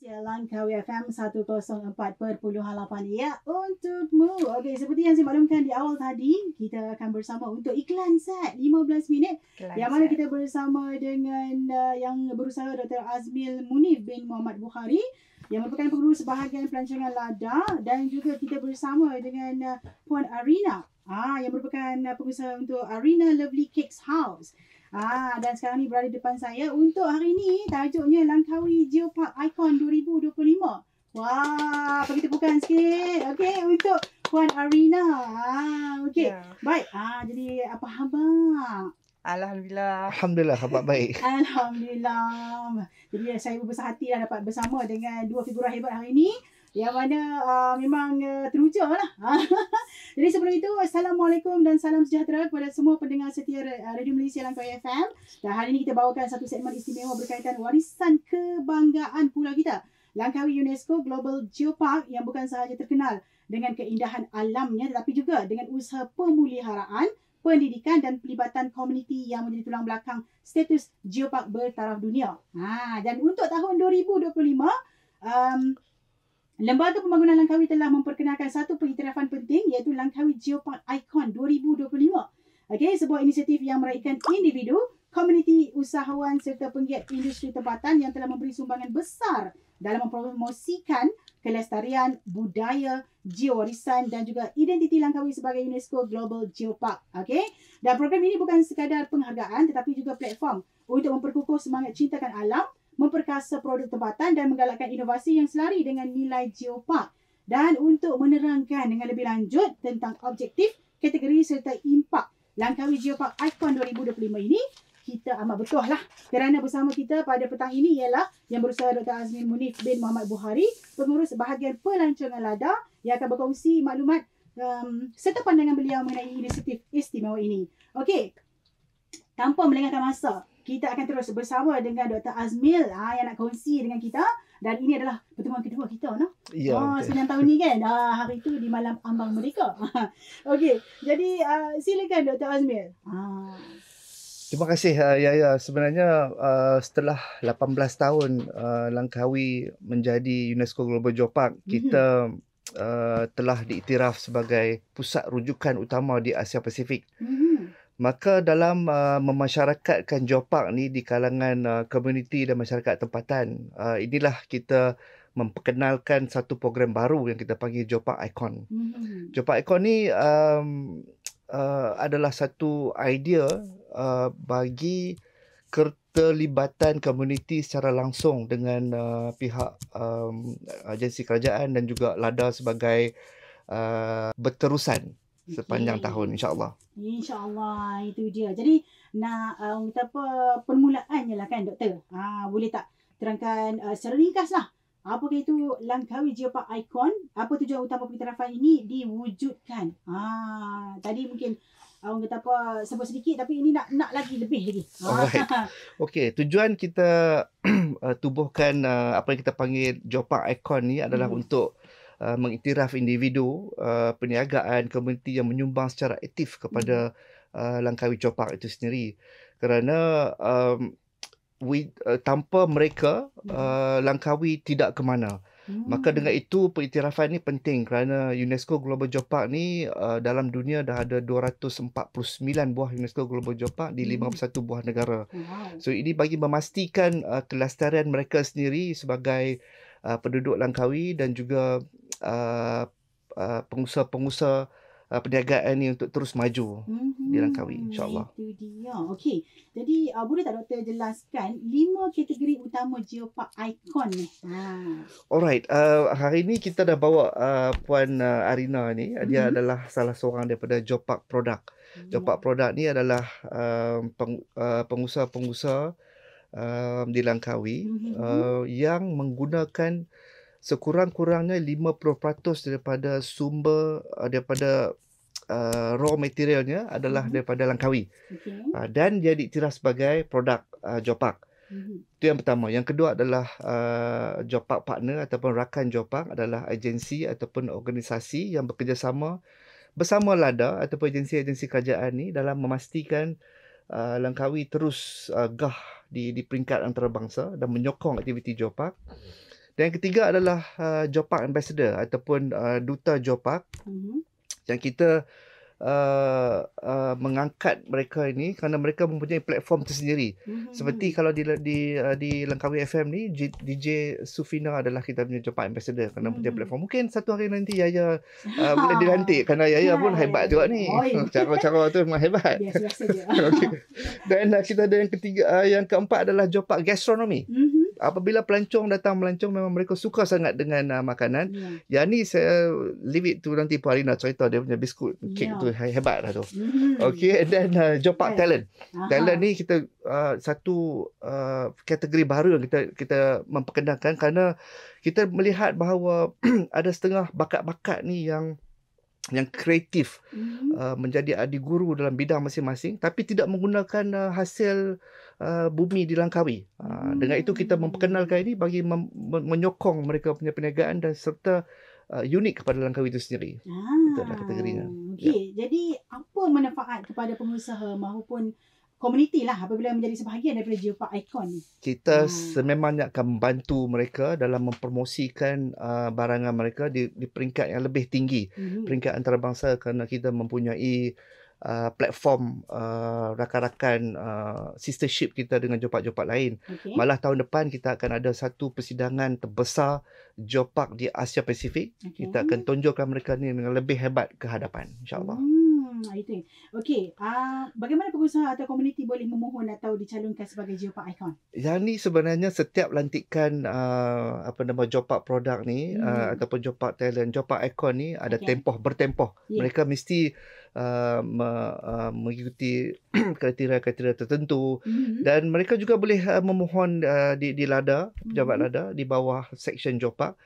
Langkawi FM 104.8 ya untukmu. Okey, seperti yang saya maklumkan di awal tadi, kita akan bersama untuk iklan set 15 minit yang mana kita bersama dengan yang berusaha Dr. Azmil Munif bin Muhammad Bukhari yang merupakan pengurus bahagian pelancongan LADA, dan juga kita bersama dengan Puan Arina yang merupakan pengusaha untuk Arina Lovely Cakes House. Dan sekarang ni berada di depan saya untuk hari ni tajuknya Langkawi Geopark Icon 2025. Wah, bagi tepukan sikit. Okey, untuk Puan Arina. Okey. Yeah. Baik. Jadi apa khabar? Alhamdulillah khabar baik. Alhamdulillah. Jadi saya berbesar hati dah dapat bersama dengan dua figura hebat hari ini, yang mana memang teruja lah. Jadi sebelum itu, Assalamualaikum dan salam sejahtera kepada semua pendengar setia Radio Malaysia Langkawi FM. Dan hari ini kita bawakan satu segmen istimewa berkaitan warisan kebanggaan pulau kita, Langkawi UNESCO Global Geopark, yang bukan sahaja terkenal dengan keindahan alamnya tetapi juga dengan usaha pemeliharaan, pendidikan dan pelibatan komuniti yang menjadi tulang belakang status geopark bertaraf dunia. Dan untuk tahun 2025, Lembaga Pembangunan Langkawi telah memperkenalkan satu pengiktirafan penting, iaitu Langkawi Geopark Icon 2025. Okey, sebuah inisiatif yang meraihkan individu, komuniti, usahawan serta penggiat industri tempatan yang telah memberi sumbangan besar dalam mempromosikan kelestarian budaya, geowarisan dan juga identiti Langkawi sebagai UNESCO Global Geopark. Okey, dan program ini bukan sekadar penghargaan tetapi juga platform untuk memperkukuh semangat cintakan alam, memperkasa produk tempatan dan menggalakkan inovasi yang selari dengan nilai geopark. Dan untuk menerangkan dengan lebih lanjut tentang objektif, kategori serta impak Langkawi Geopark Icon 2025 ini, kita amat betul lah kerana bersama kita pada petang ini ialah yang berusaha Dr. Azmil Munif bin Muhammad Bukhari, pengurus bahagian pelancongan LADA, yang akan berkongsi maklumat serta pandangan beliau mengenai inisiatif istimewa ini. Okey, tanpa melengahkan masa, kita akan terus bersama dengan Dr. Azmil yang nak kongsi dengan kita. Dan ini adalah pertemuan kedua kita, no? Ya. 9 tahun ni kan. Hari itu di Malam Ambang Merdeka. Okey, jadi silakan Dr. Azmil. Terima kasih Yaya. Sebenarnya setelah 18 tahun Langkawi menjadi UNESCO Global Geopark, kita telah diiktiraf sebagai pusat rujukan utama di Asia Pasifik. Maka dalam memasyarakatkan geopark ni di kalangan komuniti dan masyarakat tempatan, inilah kita memperkenalkan satu program baru yang kita panggil Geopark Icon. Geopark Icon ni adalah satu idea bagi keterlibatan komuniti secara langsung dengan pihak agensi kerajaan dan juga LADA sebagai berterusan sepanjang tahun, insya-Allah. InsyaAllah, itu dia. Jadi nak kata apa, permulaannya lah kan doktor. Boleh tak terangkan secara ringkas lah, apakah itu Langkawi Geopark Icon, apa tujuan utama pengiktirafan ini diwujudkan? Tadi mungkin orang kata apa, sebut sedikit, tapi ini nak lagi lebih lagi. Alright. Okey, tujuan kita tubuhkan apa yang kita panggil Geopark Icon ni adalah untuk mengiktiraf individu, perniagaan, komuniti yang menyumbang secara aktif kepada Langkawi Geopark itu sendiri. Kerana tanpa mereka, Langkawi tidak ke mana. Maka dengan itu pengiktirafan ni penting kerana UNESCO Global Geopark ni dalam dunia dah ada 249 buah UNESCO Global Geopark di 51 buah negara. So ini bagi memastikan kelestarian mereka sendiri sebagai penduduk Langkawi dan juga pengusaha-pengusaha perniagaan ni untuk terus maju di Langkawi, insya-Allah. Itu dia. Okey. Jadi boleh tak doktor jelaskan 5 kategori utama Geopark Icon ni? Alright, hari ni kita dah bawa Puan Arina ni. Dia adalah salah seorang daripada Geopark Product. Geopark Product ni adalah pengusaha-pengusaha di Langkawi yang menggunakan sekurang-kurangnya 50% daripada sumber daripada raw materialnya adalah daripada Langkawi. Dan dia diiktiraf sebagai produk Geopark. Itu yang pertama. Yang kedua adalah Geopark Partner ataupun rakan Geopark adalah agensi ataupun organisasi yang bekerjasama bersama LADA ataupun agensi-agensi kerajaan ni dalam memastikan Langkawi terus gah di peringkat antarabangsa dan menyokong aktiviti Geopark. Dan yang ketiga adalah Jopak Ambassador ataupun duta Jopak yang kita mengangkat mereka ini kerana mereka mempunyai platform tersendiri. Seperti kalau di Langkawi FM ni, DJ Sufina adalah kita punya Jopak Ambassador kerana punya platform. Mungkin satu hari nanti Yaya boleh dilantik kerana Yaya pun hebat juga ni. Cara-cara tu memang hebat. Biasa-biasa je. Okay. Dan kita ada yang ketiga, yang keempat adalah Jopak Gastronomi. Apabila pelancong datang melancong, memang mereka suka sangat dengan makanan. Yang ni saya leave it to nanti Puan Arina cerita dia punya biskut kek tu hebat lah tu. Okay, and then Jopak Talent. Talent ni kita satu kategori baru yang kita memperkenalkan kerana kita melihat bahawa ada setengah bakat-bakat ni yang kreatif menjadi adik guru dalam bidang masing-masing tapi tidak menggunakan hasil bumi di Langkawi. Dengan itu kita memperkenalkan ini bagi menyokong mereka punya perniagaan dan serta unik kepada Langkawi itu sendiri. Itulah kategorinya. Okey, jadi apa manfaat kepada pengusaha maupun komuniti lah apabila menjadi sebahagian daripada Jopak Icon ni? Kita sememangnya akan membantu mereka dalam mempromosikan barangan mereka di peringkat yang lebih tinggi, peringkat antarabangsa kerana kita mempunyai platform rakan-rakan sistership kita dengan Jopak-Jopak lain. Malah tahun depan kita akan ada satu persidangan terbesar Jopak di Asia Pasifik. Kita akan tunjukkan mereka ni dengan lebih hebat ke hadapan, insya-Allah. Itu. Okey, bagaimana pengusaha atau komuniti boleh memohon atau dicalonkan sebagai Jopak Icon? Yang ni sebenarnya setiap lantikan Jopak produk ni ataupun Jopak Talent, Jopak Icon ni ada bertempoh. Mereka mesti mengikuti kriteria-kriteria tertentu dan mereka juga boleh memohon di LADA, pejabat LADA di bawah seksyen Jopak.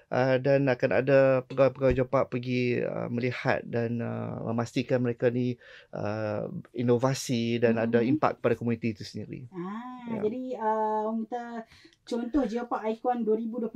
Dan akan ada pegawai-pegawai Jopak pergi melihat dan memastikan mereka ni inovasi dan ada impak kepada komuniti itu sendiri. Jadi kita contoh Jopak Icon 2025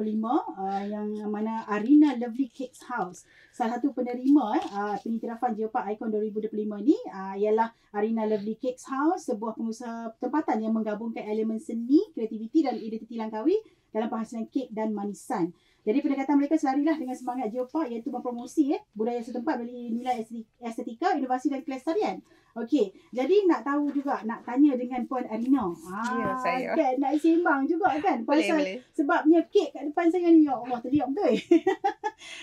yang mana Arina Lovely Cakes House. Salah satu penerima pengiktirafan Jopak Icon 2025 ni ialah Arina Lovely Cakes House, sebuah pengusaha tempatan yang menggabungkan elemen seni, kreativiti dan identiti Langkawi dalam penghasilan kek dan manisan. Jadi pendekatan mereka selarilah dengan semangat Jopak iaitu mempromosi budaya setempat melalui nilai estetika, inovasi dan kelestarian. Okey, jadi nak tahu juga, nak tanya dengan Puan Arina. Saya. Kan, nak sembang juga kan pasal sebabnya kek kat depan saya ni. Ya Allah, terlihat betul.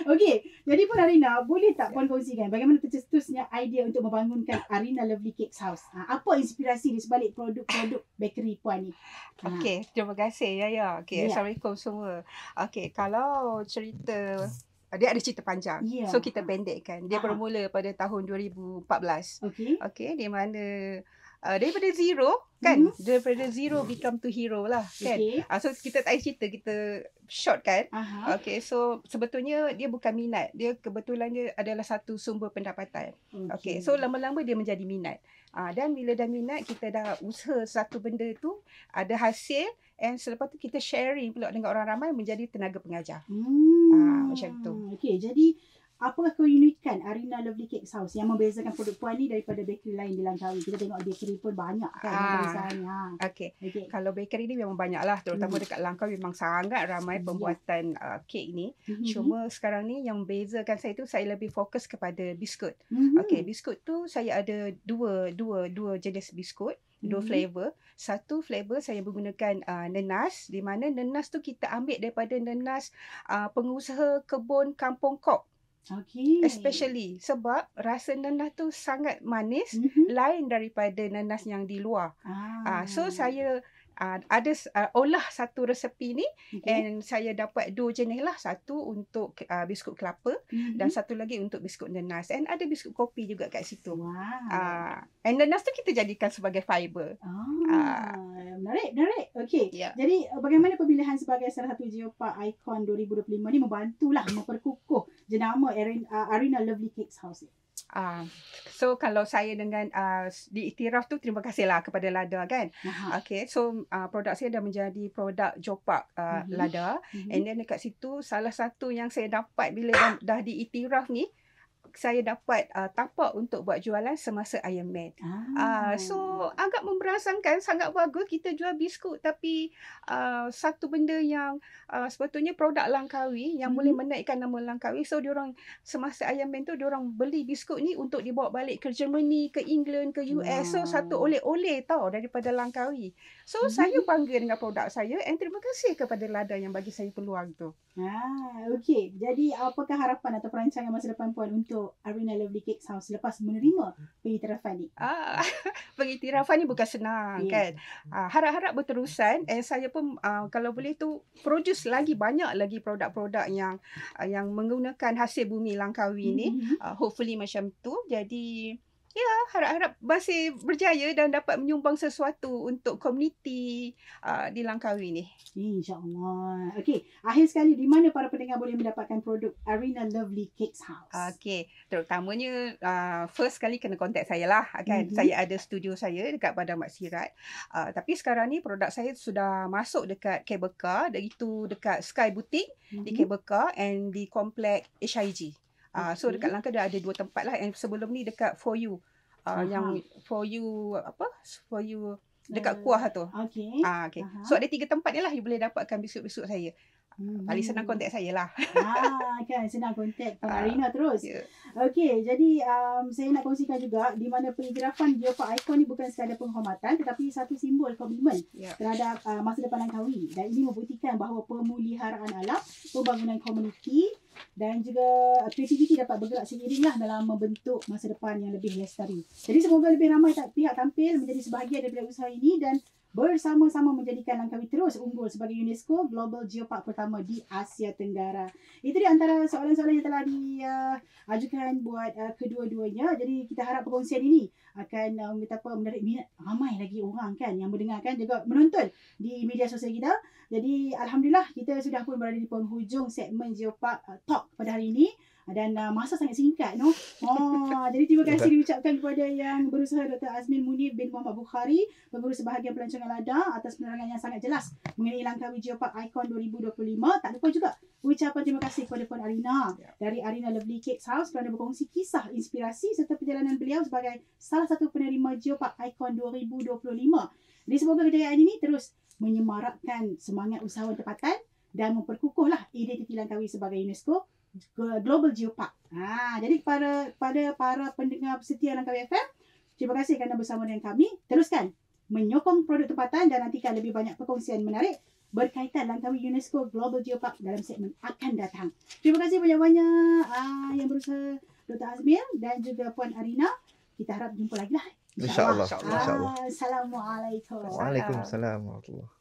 Okey, jadi Puan Arina, boleh tak Puan kongsikan bagaimana tercetusnya idea untuk membangunkan Arina Lovely Cakes House? Apa inspirasi di sebalik produk-produk bakery Puan ni? Okey, terima kasih Yaya. Okey, Assalamualaikum semua. Okey, kalau cerita dia ada cerita panjang. So kita pendekkan. Dia bermula pada tahun 2014. Okey, di mana daripada zero kan, daripada zero become to hero lah kan. So kita tak cerita, kita short kan. Okey, so sebetulnya dia bukan minat, dia kebetulan dia adalah satu sumber pendapatan. Okey, so lama-lama dia menjadi minat. Dan bila dah minat, kita dah usaha satu benda tu ada hasil, and selepas tu kita sharing pula dengan orang ramai menjadi tenaga pengajar. Macam tu. Okey, jadi apakah keunikan Arina Lovely Cakes House yang membezakan produk Puan ni daripada bakery lain di Langkawi? Kita tengok bakery pun banyak kan pembezaannya. Okey. Kalau bakery ni memang banyak lah, terutama dekat Langkawi memang sangat ramai pembuatan kek ni. Cuma sekarang ni yang membezakan saya tu, saya lebih fokus kepada biskut. Okey, biskut tu saya ada dua jenis biskut. Dua flavor. Satu flavor saya menggunakan nenas, di mana nenas tu kita ambil daripada nenas pengusaha kebun Kampung Kok. Especially sebab rasa nanas tu sangat manis, lain daripada nanas yang di luar. So saya ada olah satu resepi ni, and saya dapat dua jenis lah. Satu untuk biskut kelapa dan satu lagi untuk biskut nanas, and ada biskut kopi juga kat situ. And nanas tu kita jadikan sebagai fiber. Menarik. Okey. Jadi bagaimana pemilihan sebagai salah satu Jopak Icon 2025 ni membantulah memperkukuh jenama Arina Lovely Cakes House ni? So kalau saya dengan diiktiraf tu, terima kasihlah kepada LADA kan. Okay, so produk saya dah menjadi produk Jopak LADA. And then dekat situ salah satu yang saya dapat bila dah diiktiraf ni, saya dapat tapak untuk buat jualan semasa Ironman. So agak memberansangkan, sangat bagus kita jual biskut, tapi satu benda yang sebetulnya produk Langkawi yang boleh menaikkan nama Langkawi. So diorang semasa Ironman tu diorang beli biskut ni untuk dibawa balik ke Germany, ke England, ke US. So satu oleh-oleh tau daripada Langkawi. So saya bangga dengan produk saya, and terima kasih kepada Lada yang bagi saya peluang tu. Okey. Jadi apakah harapan atau perancangan masa depan Puan untuk Arina Lovely Cakes House selepas menerima pengiktirafan ni? Pengiktirafan ni bukan senang kan. Harap-harap berterusan, and saya pun kalau boleh tu produce lagi banyak lagi produk-produk yang menggunakan hasil bumi Langkawi ni. Hopefully macam tu. Jadi ya, harap-harap masih berjaya dan dapat menyumbang sesuatu untuk komuniti di Langkawi ni. InsyaAllah. Okey, akhir sekali, di mana para pendengar boleh mendapatkan produk Arina Lovely Cakes House? Okey, terutamanya first kali kena contact saya lah kan. Saya ada studio saya dekat Padang Mat Sirat. Tapi sekarang ni produk saya sudah masuk dekat Cable Car, iaitu dekat Sky Boutique di Cable Car and di komplek HIG. So dekat Langkawi dah ada 2 tempat lah, and sebelum ni dekat For You. Yang For You For You dekat Kuah tu. Okey. Okay. So ada 3 tempat ni lah you boleh dapatkan biskut-biskut saya. Paling senang kontak saya lah. Kan senang kontak Arina terus. Okey, jadi saya nak kongsikan juga di mana pengiktirafan Geopark Icon ni bukan sekadar penghormatan tetapi satu simbol komitmen terhadap masa depan Langkawi, dan ini membuktikan bahawa pemeliharaan alam, pembangunan komuniti dan juga kreativiti dapat bergerak seiring lah dalam membentuk masa depan yang lebih lestari. Jadi semoga lebih ramai pihak tampil menjadi sebahagian daripada usaha ini dan bersama-sama menjadikan Langkawi terus unggul sebagai UNESCO Global Geopark pertama di Asia Tenggara. Itu dia antara soalan-soalan yang telah diajukan buat kedua-duanya. Jadi kita harap perkongsian ini akan menarik minat ramai lagi orang kan yang mendengarkan juga menonton di media sosial kita. Jadi alhamdulillah kita sudah pun berada di penghujung segmen Geopark Talk pada hari ini. Dan masa sangat singkat jadi terima kasih diucapkan kepada yang berusaha Dr. Azmin Munif bin Muhammad Bukhari, pengurus sebahagian pelancongan Lada, atas penerangan yang sangat jelas mengenai Langkawi Geopark Icon 2025. Tak lupa juga ucapan terima kasih kepada Puan Arina dari Arina Lovely Cakes House kerana berkongsi kisah inspirasi serta perjalanan beliau sebagai salah satu penerima Geopark Icon 2025. Jadi semoga kejayaan ini terus menyemarakkan semangat usahawan tempatan dan memperkukuhlah identiti Langkawi sebagai UNESCO Global Geopark. Jadi pada para pendengar setia Langkawi FM, terima kasih kerana bersama dengan kami. Teruskan menyokong produk tempatan dan nantikan lebih banyak perkongsian menarik berkaitan Langkawi UNESCO Global Geopark dalam segmen akan datang. Terima kasih banyak-banyak yang berusaha Dr. Azmir dan juga Puan Arina. Kita harap jumpa lagi lah. InsyaAllah. Assalamualaikum. Waalaikumsalam warahmatullahi.